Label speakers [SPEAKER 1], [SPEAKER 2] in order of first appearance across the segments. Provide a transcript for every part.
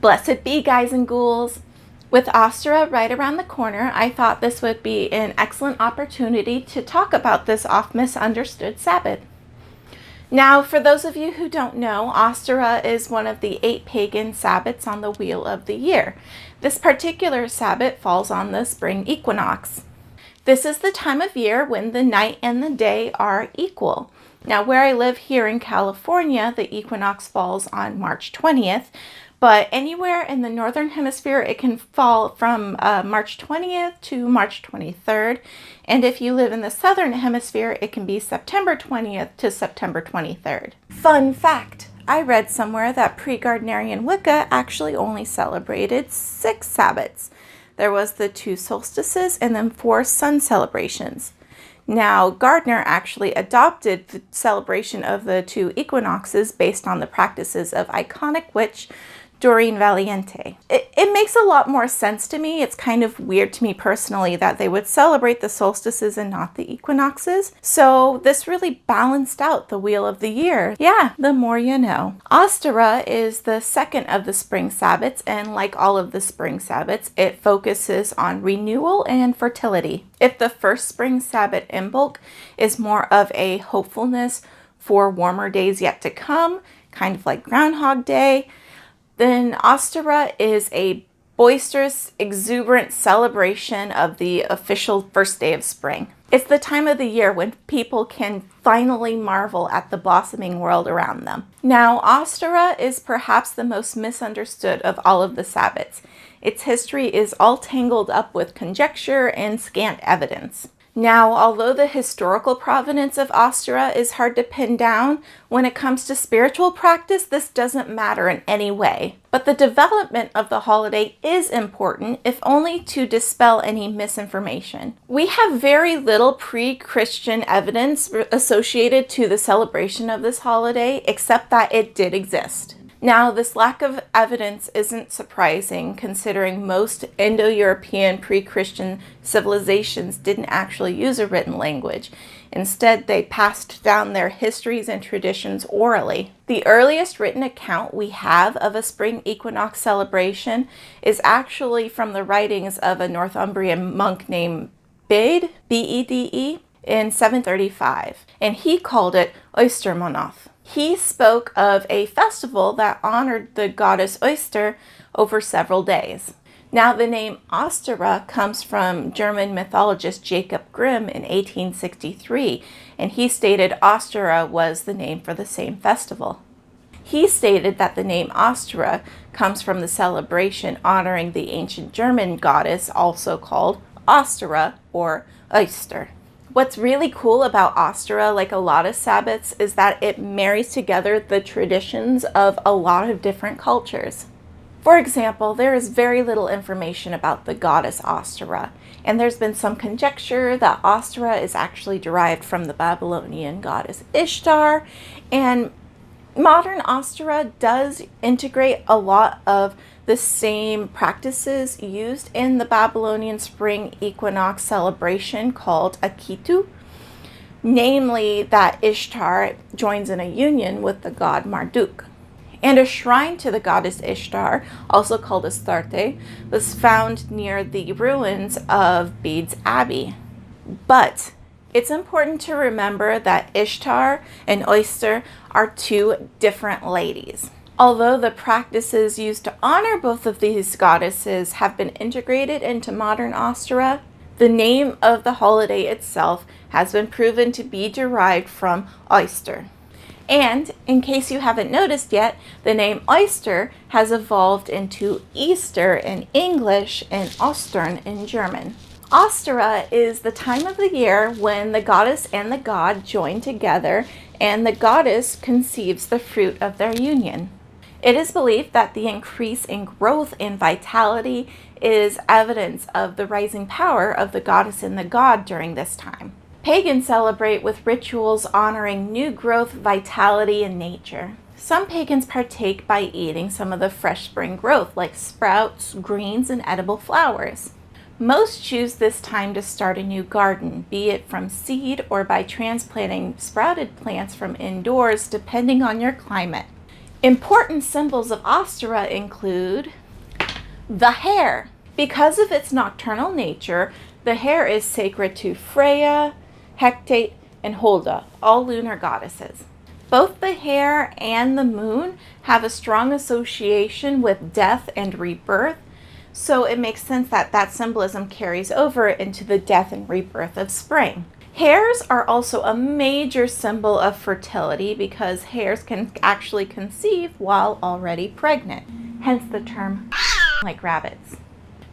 [SPEAKER 1] Blessed be, guys and ghouls! With Ostara right around the corner, I thought this would be an excellent opportunity to talk about this oft-misunderstood Sabbat. Now, for those of you who don't know, Ostara is one of the 8 pagan Sabbats on the Wheel of the Year. This particular Sabbat falls on the spring equinox. This is the time of year when the night and the day are equal. Now, where I live here in California, the equinox falls on March 20th, but anywhere in the northern hemisphere, it can fall from March 20th to March 23rd. And if you live in the southern hemisphere, it can be September 20th to September 23rd. Fun fact, I read somewhere that pre-Gardnerian Wicca actually only celebrated 6 Sabbats. There was the 2 solstices and then 4 sun celebrations. Now, Gardner actually adopted the celebration of the 2 equinoxes based on the practices of iconic witch Doreen Valiente. It makes a lot more sense to me. It's kind of weird to me personally that they would celebrate the solstices and not the equinoxes. So this really balanced out the Wheel of the Year. Yeah, the more you know. Ostara is the second of the spring Sabbats, and like all of the spring Sabbats, it focuses on renewal and fertility. If the first spring Sabbat Imbolc is more of a hopefulness for warmer days yet to come, kind of like Groundhog Day, then Ostara is a boisterous, exuberant celebration of the official first day of spring. It's the time of the year when people can finally marvel at the blossoming world around them. Now, Ostara is perhaps the most misunderstood of all of the Sabbats. Its history is all tangled up with conjecture and scant evidence. Now, although the historical provenance of Ostara is hard to pin down, when it comes to spiritual practice, this doesn't matter in any way. But the development of the holiday is important, if only to dispel any misinformation. We have very little pre-Christian evidence associated to the celebration of this holiday, except that it did exist. Now, this lack of evidence isn't surprising, considering most Indo-European pre-Christian civilizations didn't actually use a written language. Instead, they passed down their histories and traditions orally. The earliest written account we have of a spring equinox celebration is actually from the writings of a Northumbrian monk named Bede, B-E-D-E, in 735, and he called it Oystermonath. He spoke of a festival that honored the goddess Oyster over several days. Now, the name Ostara comes from German mythologist Jacob Grimm in 1863, and he stated Ostara was the name for the same festival. He stated that the name Ostara comes from the celebration honoring the ancient German goddess, also called Ostara or Oyster. What's really cool about Ostara, like a lot of Sabbats, is that it marries together the traditions of a lot of different cultures. For example, there is very little information about the goddess Ostara, and there's been some conjecture that Ostara is actually derived from the Babylonian goddess Ishtar, and modern Ostara does integrate a lot of the same practices used in the Babylonian spring equinox celebration called Akitu, namely that Ishtar joins in a union with the god Marduk. And a shrine to the goddess Ishtar, also called Astarte, was found near the ruins of Bede's Abbey. But it's important to remember that Ishtar and Oyster are 2 different ladies. Although the practices used to honor both of these goddesses have been integrated into modern Ostara, the name of the holiday itself has been proven to be derived from oyster. And, in case you haven't noticed yet, the name oyster has evolved into Easter in English and Ostern in German. Ostara is the time of the year when the goddess and the god join together and the goddess conceives the fruit of their union. It is believed that the increase in growth and vitality is evidence of the rising power of the goddess and the god during this time. Pagans celebrate with rituals honoring new growth, vitality, and nature. Some pagans partake by eating some of the fresh spring growth, like sprouts, greens, and edible flowers. Most choose this time to start a new garden, be it from seed or by transplanting sprouted plants from indoors, depending on your climate. Important symbols of Ostara include the hare. Because of its nocturnal nature, the hare is sacred to Freya, Hecate, and Holda, all lunar goddesses. Both the hare and the moon have a strong association with death and rebirth, so it makes sense that that symbolism carries over into the death and rebirth of spring. Hares are also a major symbol of fertility because hares can actually conceive while already pregnant, hence the term like rabbits.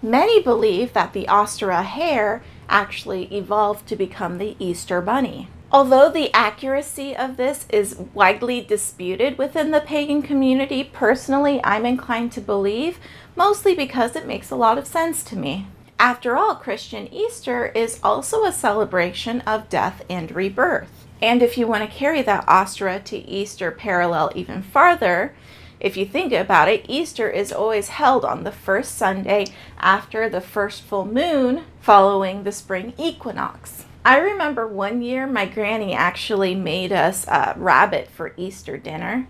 [SPEAKER 1] Many believe that the Ostara hare actually evolved to become the Easter bunny. Although the accuracy of this is widely disputed within the pagan community, personally I'm inclined to believe, mostly because it makes a lot of sense to me. After all, Christian Easter is also a celebration of death and rebirth. And if you want to carry that Ostara to Easter parallel even farther, if you think about it, Easter is always held on the first Sunday after the first full moon following the spring equinox. I remember one year my granny actually made us a rabbit for Easter dinner,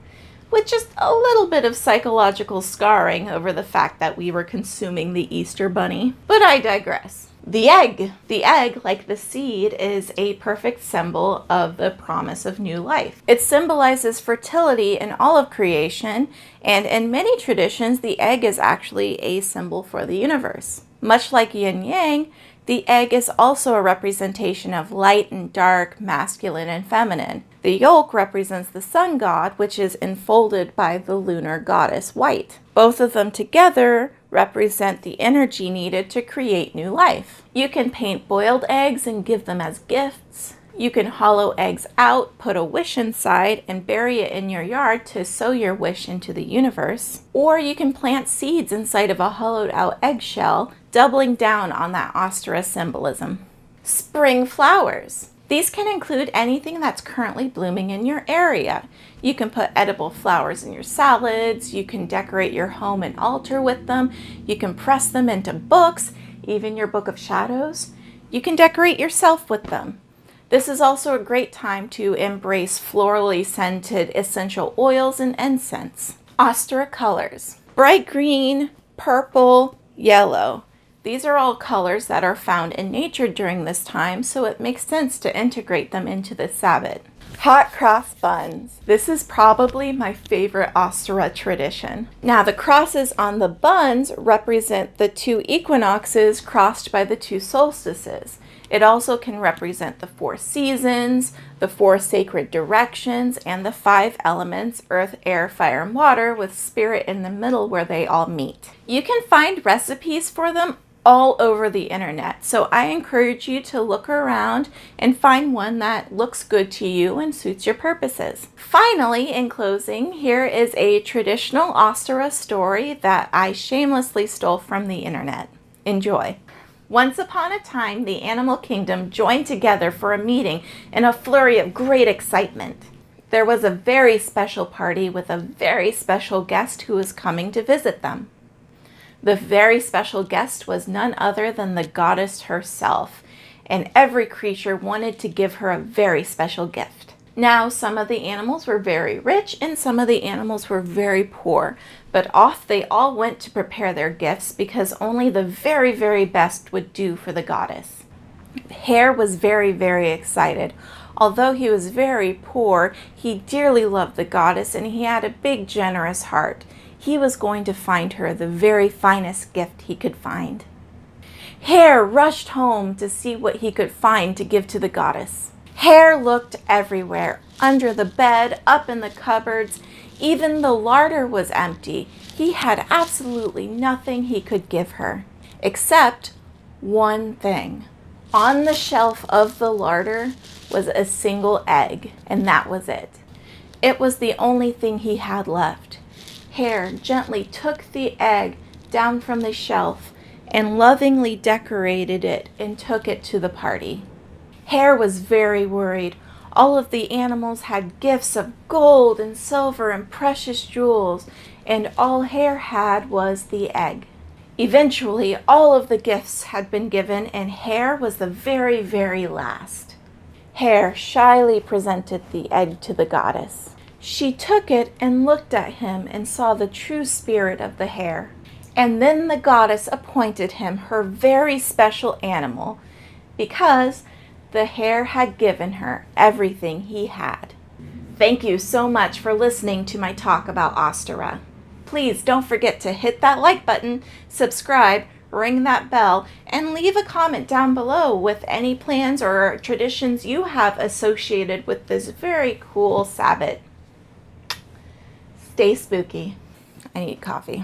[SPEAKER 1] with just a little bit of psychological scarring over the fact that we were consuming the Easter bunny. But I digress. The egg, like the seed, is a perfect symbol of the promise of new life. It symbolizes fertility in all of creation, and in many traditions, the egg is actually a symbol for the universe. Much like yin yang, the egg is also a representation of light and dark, masculine and feminine. The yolk represents the sun god, which is enfolded by the lunar goddess White. Both of them together represent the energy needed to create new life. You can paint boiled eggs and give them as gifts. You can hollow eggs out, put a wish inside, and bury it in your yard to sow your wish into the universe. Or you can plant seeds inside of a hollowed out eggshell, doubling down on that Ostara symbolism. Spring flowers. These can include anything that's currently blooming in your area. You can put edible flowers in your salads, you can decorate your home and altar with them, you can press them into books, even your book of shadows. You can decorate yourself with them. This is also a great time to embrace florally scented essential oils and incense. Ostara colors. Bright green, purple, yellow. These are all colors that are found in nature during this time, so it makes sense to integrate them into the Sabbat. Hot cross buns. This is probably my favorite Ostara tradition. Now, the crosses on the buns represent the two equinoxes crossed by the two solstices. It also can represent the 4 seasons, the 4 sacred directions, and the 5 elements, earth, air, fire, and water, with spirit in the middle where they all meet. You can find recipes for them all over the internet, so I encourage you to look around and find one that looks good to you and suits your purposes. Finally, in closing, here is a traditional Ostara story that I shamelessly stole from the internet. Enjoy. Once upon a time, the animal kingdom joined together for a meeting in a flurry of great excitement. There was a very special party with a very special guest who was coming to visit them. The very special guest was none other than the goddess herself, and every creature wanted to give her a very special gift. Now, some of the animals were very rich and some of the animals were very poor, but off they all went to prepare their gifts because only the very, very best would do for the goddess. Hare was very, very excited. Although he was very poor, he dearly loved the goddess and he had a big, generous heart. He was going to find her the very finest gift he could find. Hare rushed home to see what he could find to give to the goddess. Hare looked everywhere, under the bed, up in the cupboards. Even the larder was empty. He had absolutely nothing he could give her, except one thing. On the shelf of the larder was a single egg, and that was it. It was the only thing he had left. Hare gently took the egg down from the shelf and lovingly decorated it and took it to the party. Hare was very worried. All of the animals had gifts of gold and silver and precious jewels, and all Hare had was the egg. Eventually, all of the gifts had been given, and Hare was the very, very last. Hare shyly presented the egg to the goddess. She took it and looked at him and saw the true spirit of the hare. And then the goddess appointed him her very special animal, because the hare had given her everything he had. Thank you so much for listening to my talk about Ostara. Please don't forget to hit that like button, subscribe, ring that bell, and leave a comment down below with any plans or traditions you have associated with this very cool Sabbat. Stay spooky. I need coffee.